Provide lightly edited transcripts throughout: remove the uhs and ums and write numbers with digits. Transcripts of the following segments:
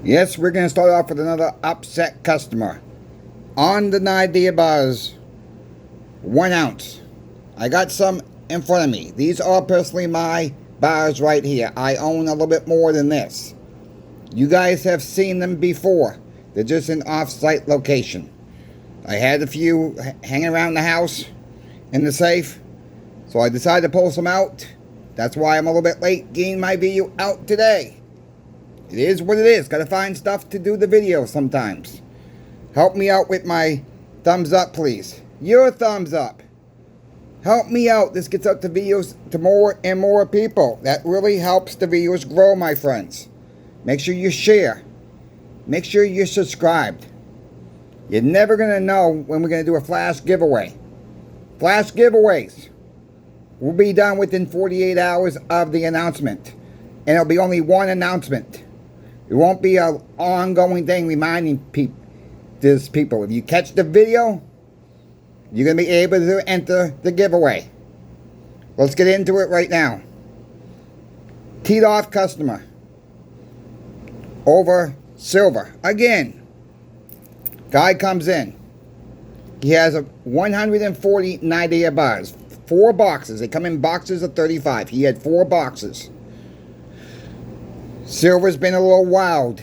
Yes, we're going to start off with another upset customer. On the Nidea bars, 1 ounce. I got some in front of me. These are personally my bars right here. I own a little bit more than this. You guys have seen them before. They're just in off-site location. I had a few hanging around the house in the safe, so I decided to pull some out. That's why I'm a little bit late getting my video out today. It is what it is. Gotta find stuff to do the video sometimes. Help me out with my thumbs up, please. Your thumbs up. Help me out. This gets out the videos to more and more people. That really helps the videos grow, my friends. Make sure you share. Make sure you're subscribed. You're never gonna know when we're gonna do a flash giveaway. Flash giveaways will be done within 48 hours of the announcement. And it'll be only one announcement. It won't be an ongoing thing reminding people. If you catch the video, you're going to be able to enter the giveaway. Let's get into it right now. Teed off customer. Over silver. Again. Guy comes in. He has a 140 Nidea bars. 4 boxes. They come in boxes of 35. He had 4 boxes. Silver's been a little wild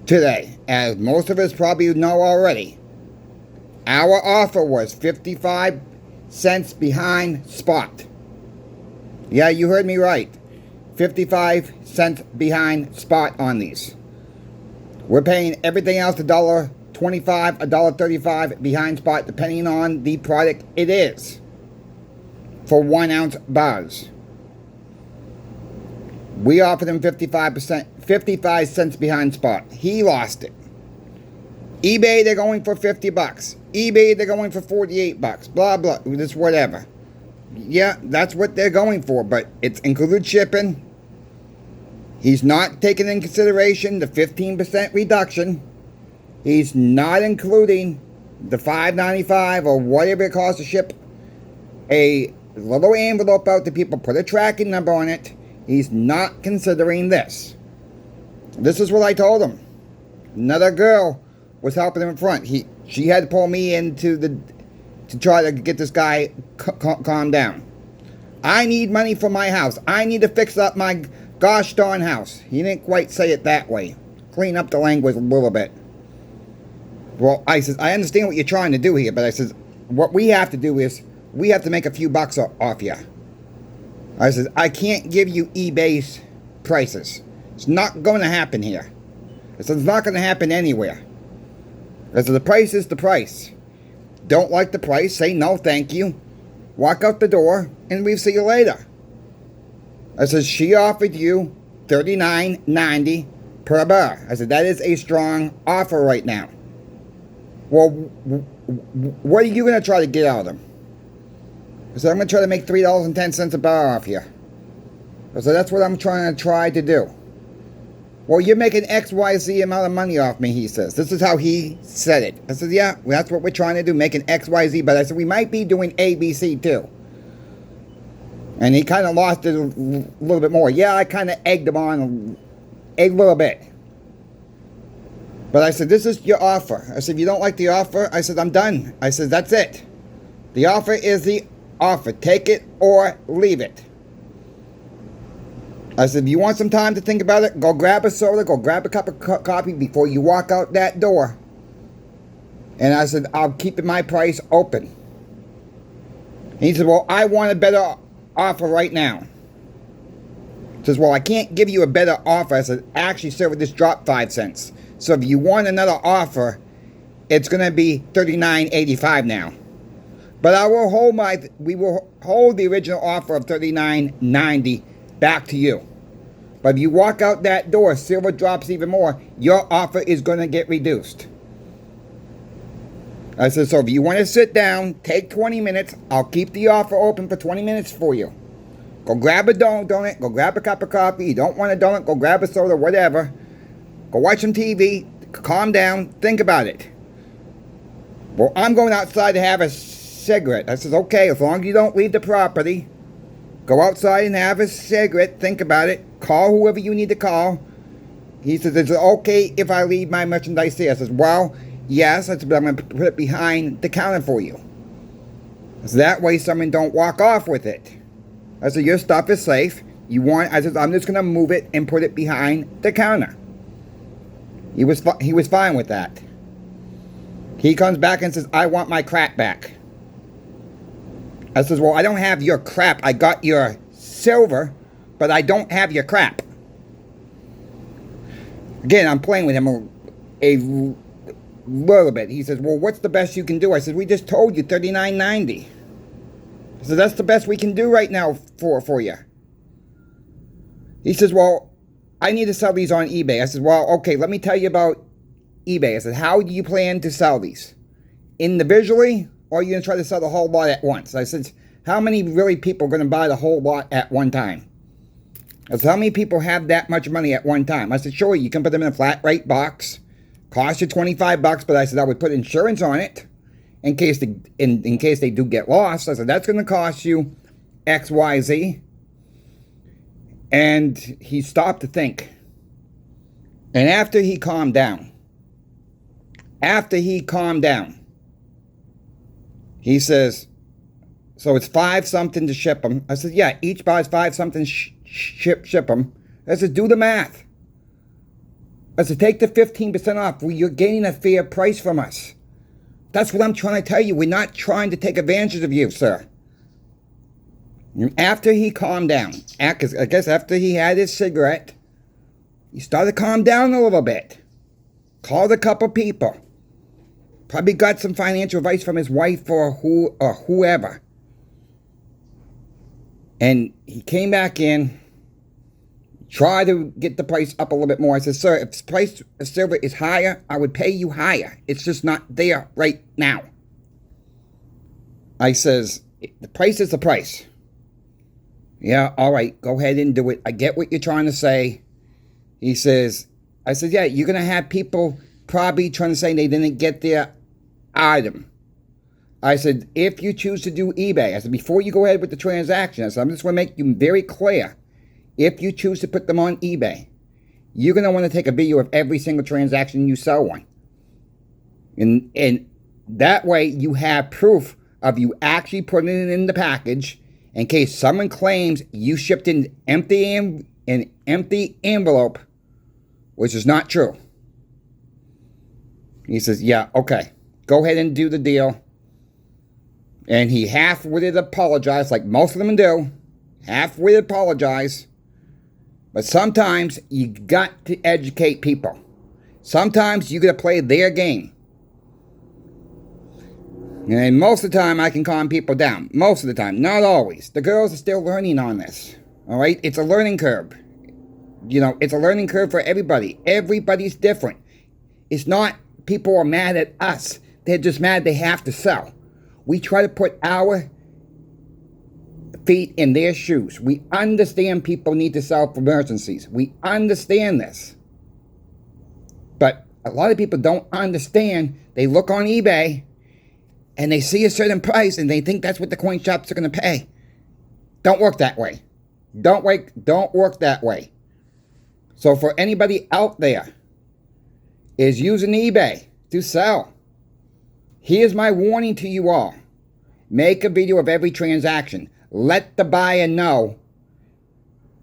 today, as most of us probably know already. Our offer was 55 cents behind spot. Yeah, you heard me right. 55 cents behind spot on these. We're paying everything else $1.25, $1.35 behind spot, depending on the product it is, for 1 ounce bars. We offered him 55 cents behind spot. He lost it. eBay, they're going for $50. eBay, they're going for $48. Blah, blah, this whatever. Yeah, that's what they're going for, but it's included shipping. He's not taking in consideration the 15% reduction. He's not including the $5.95 or whatever it costs to ship a little envelope out to people, put a tracking number on it. He's not considering this. This is what I told him. Another girl was helping him in front. She had to pull me into to try to get this guy calm down. I need money for my house. I need to fix up my gosh darn house. He didn't quite say it that way. Clean up the language a little bit. Well, I said, I understand what you're trying to do here, but I said, what we have to do is we have to make a few bucks off you. I said, I can't give you eBay's prices. It's not going to happen here. I said, it's not going to happen anywhere. I said, the price is the price. Don't like the price, say no thank you. Walk out the door, and we'll see you later. I said, she offered you $39.90 per bar. I said, that is a strong offer right now. Well, what are you going to try to get out of them? I said, I'm going to try to make $3.10 a bar off here. I said, that's what I'm trying to do. Well, you're making XYZ amount of money off me, he says. This is how he said it. I said, yeah, that's what we're trying to do, making XYZ. But I said, we might be doing ABC too. And he kind of lost it a little bit more. Yeah, I kind of egged him on a little bit. But I said, this is your offer. I said, if you don't like the offer, I said, I'm done. I said, that's it. The offer is the offer. Take it or leave it. I said, if you want some time to think about it, go grab a soda, go grab a cup of coffee before you walk out that door. And I said, I'll keep my price open. And he said, well, I want a better offer right now. He says, well, I can't give you a better offer. I said, actually, sir, this dropped 5 cents. So if you want another offer, it's going to be $39.85 now. But we will hold the original offer of $39.90 back to you. But if you walk out that door, silver drops even more, your offer is going to get reduced. I said, so if you want to sit down, take 20 minutes, I'll keep the offer open for 20 minutes for you. Go grab a donut, go grab a cup of coffee. You don't want a donut, go grab a soda, whatever. Go watch some TV, calm down, think about it. Well, I'm going outside to have a cigarette. I says, okay, as long as you don't leave the property, go outside and have a cigarette, think about it, call whoever you need to call, He says, is it okay if I leave my merchandise here? I says, well, yes. I said, but I'm going to put it behind the counter for you. So that way someone don't walk off with it. I said, your stuff is safe. I said, I'm just going to move it and put it behind the counter. He was fine with that. He comes back and says, I want my crap back. I says, well, I don't have your crap. I got your silver, but I don't have your crap. Again, I'm playing with him a little bit. He says, well, what's the best you can do? I said, we just told you $39.90. So that's the best we can do right now for you. He says, well, I need to sell these on eBay. I said, well, okay, let me tell you about eBay. I said, how do you plan to sell these? Individually, or are you going to try to sell the whole lot at once? I said, how many really people are going to buy the whole lot at one time? I said, how many people have that much money at one time? I said, sure, you can put them in a flat rate box. Cost you $25, but I said I would put insurance on it in case they do get lost. I said, that's going to cost you X, Y, Z. And he stopped to think. And after he calmed down, he says, so it's $5 something to ship them. I said, yeah, each buys $5 something ship them. I said, do the math. I said, take the 15% off. Well, you're gaining a fair price from us. That's what I'm trying to tell you. We're not trying to take advantage of you, sir. After he calmed down, I guess after he had his cigarette, he started to calm down a little bit. Called a couple people. Probably got some financial advice from his wife or whoever. And he came back in, tried to get the price up a little bit more. I said, sir, if the price of silver is higher, I would pay you higher. It's just not there right now. I says, the price is the price. Yeah, all right, go ahead and do it. I get what you're trying to say. He says, I said, yeah, you're going to have people probably trying to say they didn't get their item. I said, if you choose to do eBay, I said, before you go ahead with the transaction, I said, I'm just going to make you very clear. If you choose to put them on eBay, you're going to want to take a video of every single transaction you sell one. And that way you have proof of you actually putting it in the package in case someone claims you shipped an empty envelope, which is not true. He says, yeah, okay, go ahead and do the deal. And he half-witted apologized, like most of them do. Half-witted apologize. But sometimes you got to educate people. Sometimes you got to play their game. And most of the time I can calm people down. Most of the time. Not always. The girls are still learning on this. Alright? It's a learning curve. You know, it's a learning curve for everybody. Everybody's different. It's not people are mad at us. They're just mad they have to sell. We try to put our feet in their shoes. We understand people need to sell for emergencies. We understand this. But a lot of people don't understand. They look on eBay and they see a certain price and they think that's what the coin shops are going to pay. Don't work that way. Don't work that way. So for anybody out there is using eBay to sell, here's my warning to you all. Make a video of every transaction. Let the buyer know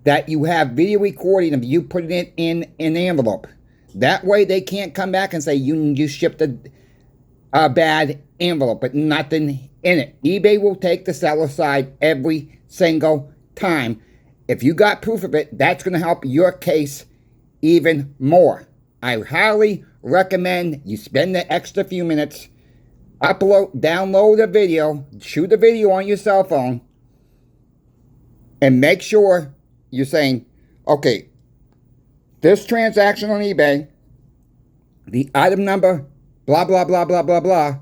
that you have video recording of you putting it in an envelope. That way they can't come back and say you shipped a bad envelope, but nothing in it. eBay will take the seller side every single time. If you got proof of it, that's going to help your case even more. I highly recommend you spend the extra few minutes, download a video, shoot a video on your cell phone, and make sure you're saying, okay, this transaction on eBay, the item number, blah, blah, blah, blah, blah, blah,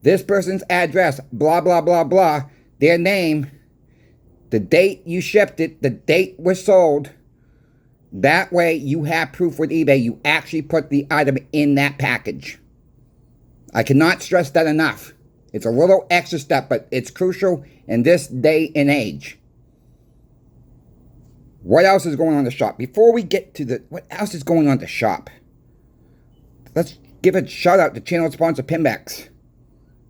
this person's address, blah, blah, blah, blah, their name, the date you shipped it, the date was sold. That way you have proof with eBay you actually put the item in that package. I cannot stress that enough. It's a little extra step, but it's crucial in this day and age. What else is going on in the shop? Before we get to what else is going on in the shop, let's give a shout out to channel sponsor Pinbacks.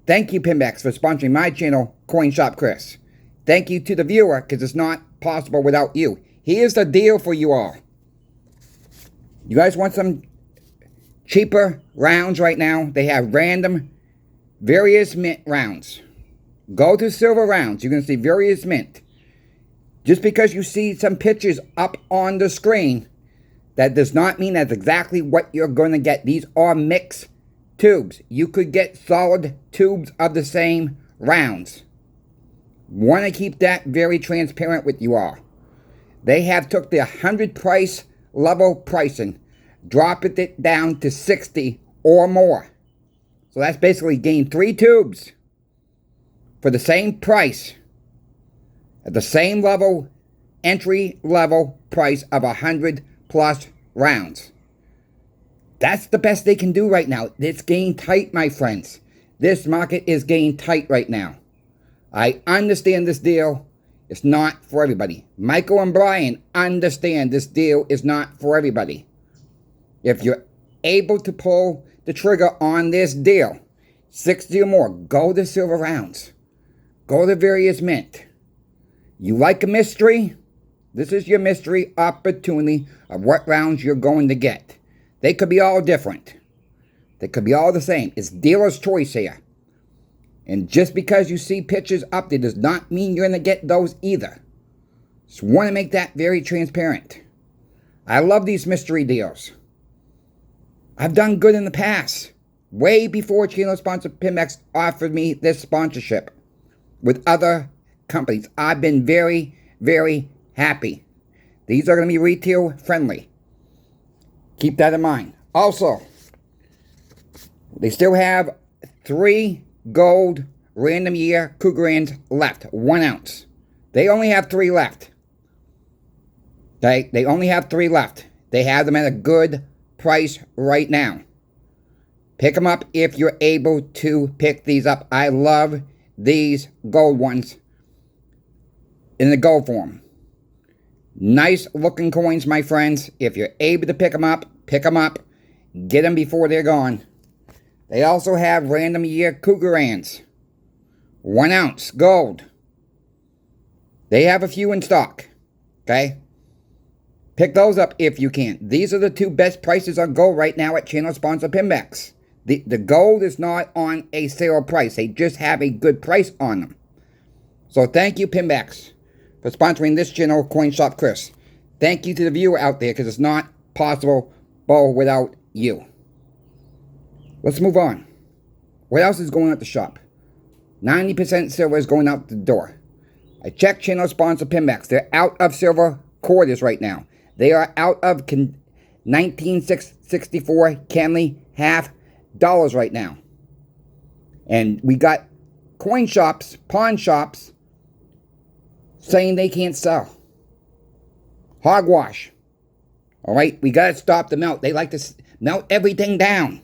Thank you, Pinbacks, for sponsoring my channel, Coin Shop Chris. Thank you to the viewer, because it's not possible without you. Here's the deal for you all. You guys want some cheaper rounds right now? They have random, various mint rounds. Go to Silver Rounds. You're going to see various mint. Just because you see some pictures up on the screen, that does not mean that's exactly what you're going to get. These are mixed tubes. You could get solid tubes of the same rounds. Want to keep that very transparent with you all. They have took the 100 price level pricing, dropped it down to 60 or more. So that's basically gained 3 tubes for the same price, at the same level, entry level price of 100 plus rounds. That's the best they can do right now. It's getting tight, my friends. This market is getting tight right now. I understand this deal is not for everybody. Michael and Brian understand this deal is not for everybody. If you're able to pull the trigger on this deal, 60 or more, go to Silver Rounds. Go to various mint. You like a mystery? This is your mystery opportunity of what rounds you're going to get. They could be all different. They could be all the same. It's dealer's choice here. And just because you see pictures up there does not mean you're going to get those either. Just want to make that very transparent. I love these mystery deals. I've done good in the past. Way before channel sponsor Pinbacks offered me this sponsorship with other companies. I've been very, very happy. These are going to be retail friendly. Keep that in mind. Also, they still have 3 gold random year Krugerrands left. 1 ounce. They only have 3 left. Okay? They only have 3 left. They have them at a good price right now. Pick them up if you're able to pick these up. I love these gold ones in the gold form. Nice looking coins, my friends. If you're able to pick them up, pick them up. Get them before they're gone. They also have random year Krugerrands. 1 ounce gold. They have a few in stock. Okay? Pick those up if you can. These are the 2 best prices on gold right now at channel sponsor Pinbacks. The gold is not on a sale price. They just have a good price on them. So thank you, Pinbacks, for sponsoring this channel, Coin Shop Chris. Thank you to the viewer out there, because it's not possible without you. Let's move on. What else is going on at the shop? 90% silver is going out the door. I checked channel sponsor Pinbacks. They're out of silver quarters right now. They are out of 1964 Canley half dollars right now. And we got coin shops, pawn shops, saying they can't sell. Hogwash. Alright, we got to stop the melt. They like to melt everything down.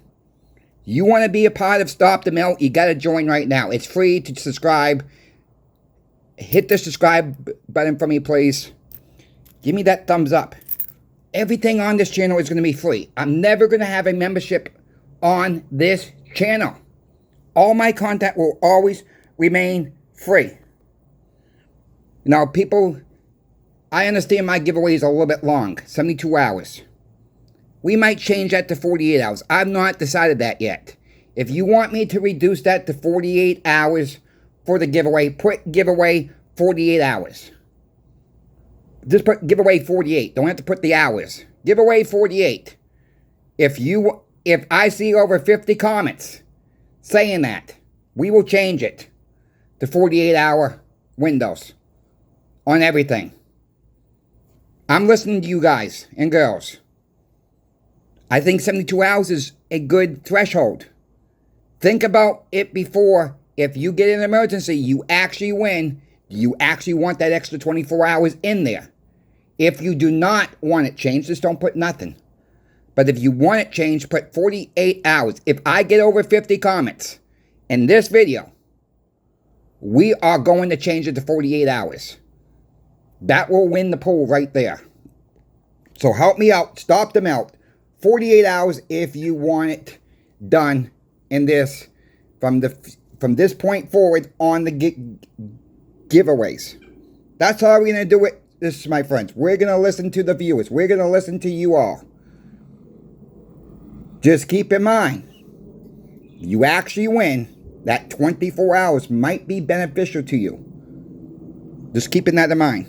You want to be a part of Stop the Melt, you got to join right now. It's free to subscribe. Hit the subscribe button for me, please. Give me that thumbs up. Everything on this channel is going to be free. I'm never going to have a membership on this channel. All my content will always remain free. Now, people, I understand my giveaway is a little bit long, 72 hours. We might change that to 48 hours. I've not decided that yet. If you want me to reduce that to 48 hours for the giveaway, put giveaway 48 hours. Just put giveaway 48. Don't have to put the hours. Giveaway 48. If I see over 50 comments saying that, we will change it to 48-hour windows on everything. I'm listening to you guys and girls. I think 72 hours is a good threshold. Think about it before. If you get an emergency, you actually win. Do you actually want that extra 24 hours in there? If you do not want it changed, just don't put nothing. But if you want it changed, put 48 hours. If I get over 50 comments in this video, we are going to change it to 48 hours. That will win the pool right there. So help me out. Stop the melt. 48 hours if you want it done in this from this point forward on the giveaways. That's how we're going to do it. This is my friends. We're going to listen to the viewers. We're going to listen to you all. Just keep in mind, you actually win, that 24 hours might be beneficial to you. Just keeping that in mind.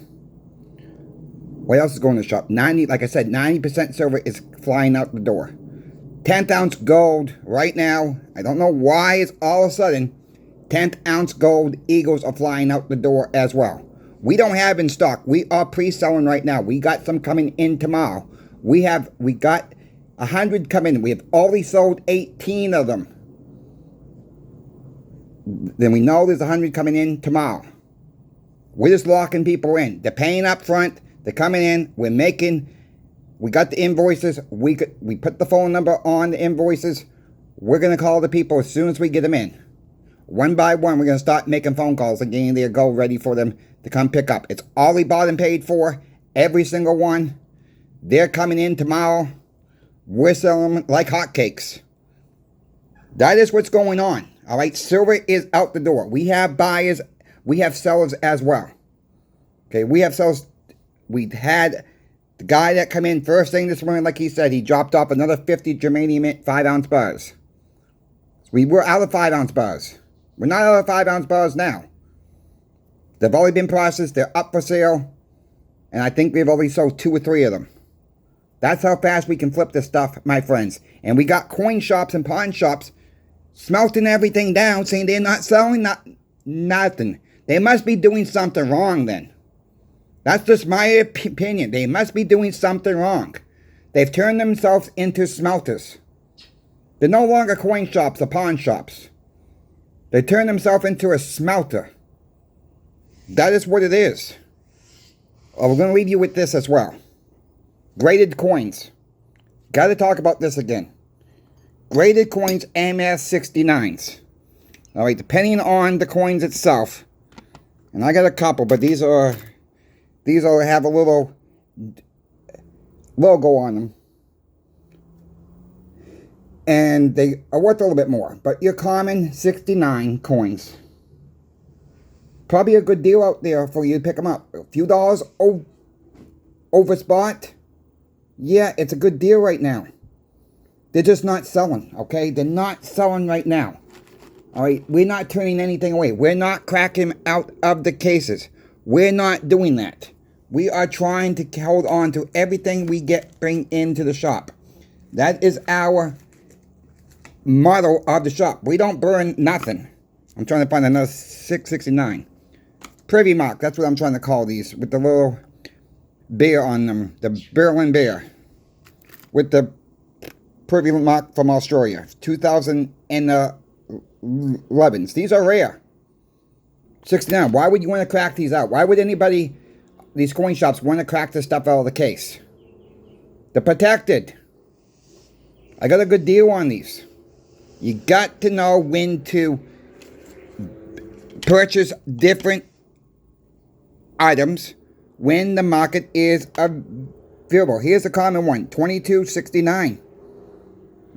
What else is going to the shop? Like I said, 90% silver is flying out the door. 10th ounce gold right now. I don't know why it's all of a sudden 10th ounce gold eagles are flying out the door as well. We don't have in stock. We are pre-selling right now. We got some coming in tomorrow. We got 100 coming in. We have already sold 18 of them. Then we know there's 100 coming in tomorrow. We're just locking people in. They're paying up front. They're coming in. We got the invoices. We put the phone number on the invoices. We're going to call the people as soon as we get them in. One by one, we're going to start making phone calls and getting their gold ready for them to come pick up. It's already bought and paid for. Every single one. They're coming in tomorrow. We're selling them like hotcakes. That is what's going on. All right, silver is out the door. We have buyers. We have sellers as well. Okay, we have sellers. We had the guy that come in first thing this morning, like he said, he dropped off another 50 germanium 5-ounce bars. We were out of 5-ounce bars. We're not out of 5-ounce bars now. They've already been processed. They're up for sale. And I think we've already sold 2 or 3 of them. That's how fast we can flip this stuff, my friends. And we got coin shops and pawn shops smelting everything down, saying they're not selling nothing. They must be doing something wrong then. That's just my opinion. They must be doing something wrong. They've turned themselves into smelters. They're no longer coin shops or pawn shops. They turned themselves into a smelter. That is what it is. Oh, we're going to leave you with this as well. Graded coins. Got to talk about this again. Graded coins, MS69s. All right, depending on the coins itself. And I got a couple, but these have a little logo on them. And they are worth a little bit more. But your common 69 coins. Probably a good deal out there for you to pick them up. A few dollars over spot. Yeah, it's a good deal right now. They're just not selling, okay? They're not selling right now. All right, we're not turning anything away. We're not cracking out of the cases. We're not doing that. We are trying to hold on to everything we bring into the shop. That is our motto of the shop. We don't burn nothing. I'm trying to find another 669. Privy Mark, that's what I'm trying to call these, with the little bear on them. The Berlin Bear. With the Privy Mark from Australia. 2011s. These are rare. 69. Why would you want to crack these out? Why would anybody, these coin shops, want to crack this stuff out of the case? They're protected. I got a good deal on these. You got to know when to purchase different items when the market is available. Here's a common one, 2269.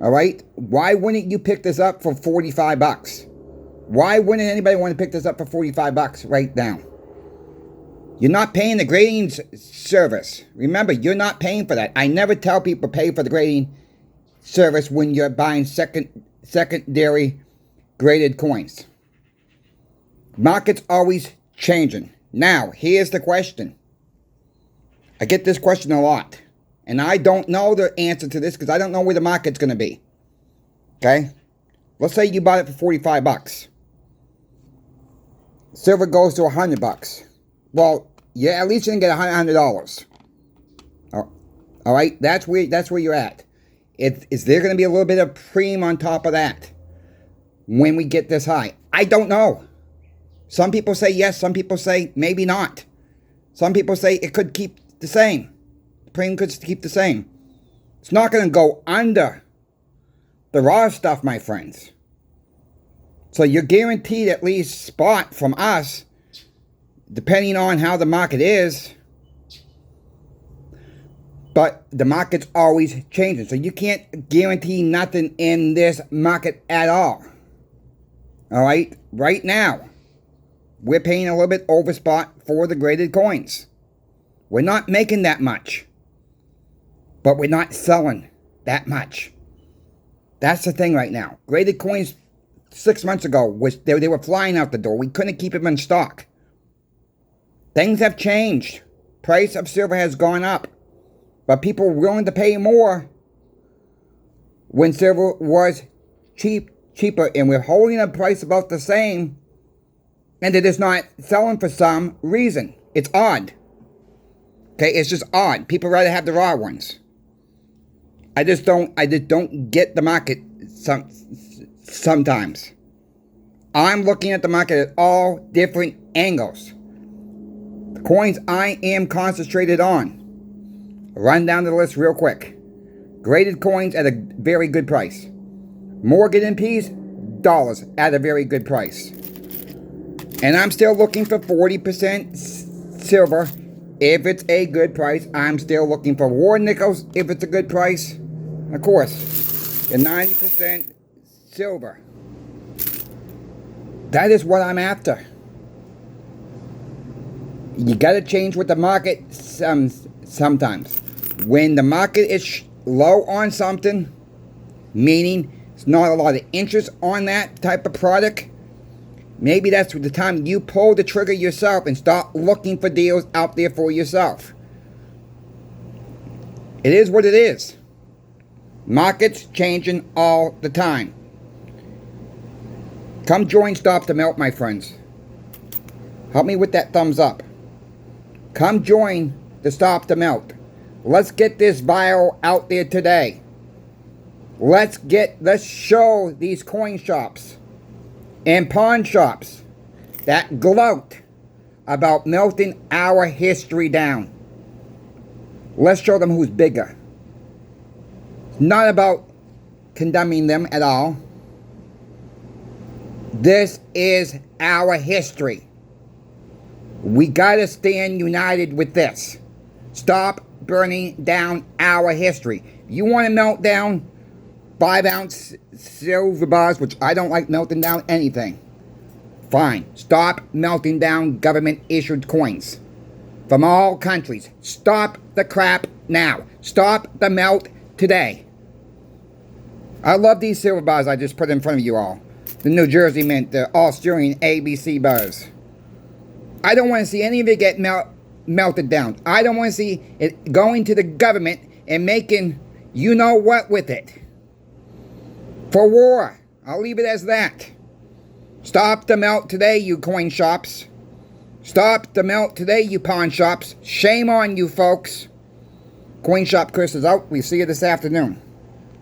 All right? Why wouldn't you pick this up for 45 bucks? Why wouldn't anybody want to pick this up for 45 bucks right now? You're not paying the grading service. Remember, you're not paying for that. I never tell people pay for the grading service when you're buying secondary graded coins. Market's always changing. Now, here's the question. I get this question a lot. And I don't know the answer to this because I don't know where the market's going to be. Okay? Let's say you bought it for 45 bucks. Silver goes to 100 bucks. Well, yeah, at least you're going to get $100. All right? That's where you're at. Is there going to be a little bit of premium on top of that when we get this high? I don't know. Some people say yes. Some people say maybe not. Some people say it could keep the same. The premium could keep the same. It's not going to go under the raw stuff, my friends. So you're guaranteed at least spot from us, depending on how the market is. But the market's always changing. So you can't guarantee nothing in this market at all. All right? Right now, we're paying a little bit over spot for the graded coins. We're not making that much. But we're not selling that much. That's the thing right now. Graded coins 6 months ago, they were flying out the door. We couldn't keep them in stock. Things have changed. Price of silver has gone up. But people were willing to pay more when silver was cheaper. And we're holding the price about the same. And it is not selling for some reason. It's odd. Okay, it's just odd. People rather have the raw ones. I just don't get the market sometimes. I'm looking at the market at all different angles. The coins I am concentrated on. Run down the list real quick. Graded coins at a very good price. Morgan & Peace, dollars at a very good price. And I'm still looking for 40% silver if it's a good price. I'm still looking for war nickels if it's a good price. Of course, the 90% silver. That is what I'm after. You got to change with the market sometimes. When the market is low on something, meaning there's not a lot of interest on that type of product, maybe that's the time you pull the trigger yourself and start looking for deals out there for yourself. It is what it is. Markets changing all the time. Come join Stop the Melt, my friends. Help me with that thumbs up. Come join the Stop the Melt. Let's get this bio out there today. Let's show these coin shops and pawn shops that gloat about melting our history down. Let's show them who's bigger. It's not about condemning them at all. This is our history. We gotta stand united with this. Stop burning down our history. You want to melt down 5-ounce silver bars, which I don't like melting down anything. Fine. Stop melting down government-issued coins from all countries. Stop the crap now. Stop the melt today. I love these silver bars I just put in front of you all. The New Jersey Mint, the Australian ABC bars. I don't want to see any of it get melted down. I don't want to see it going to the government and making you know what with it. For war. I'll leave it as that. Stop the melt today, you coin shops. Stop the melt today, you pawn shops. Shame on you folks. Coin Shop Chris is out. We see you this afternoon.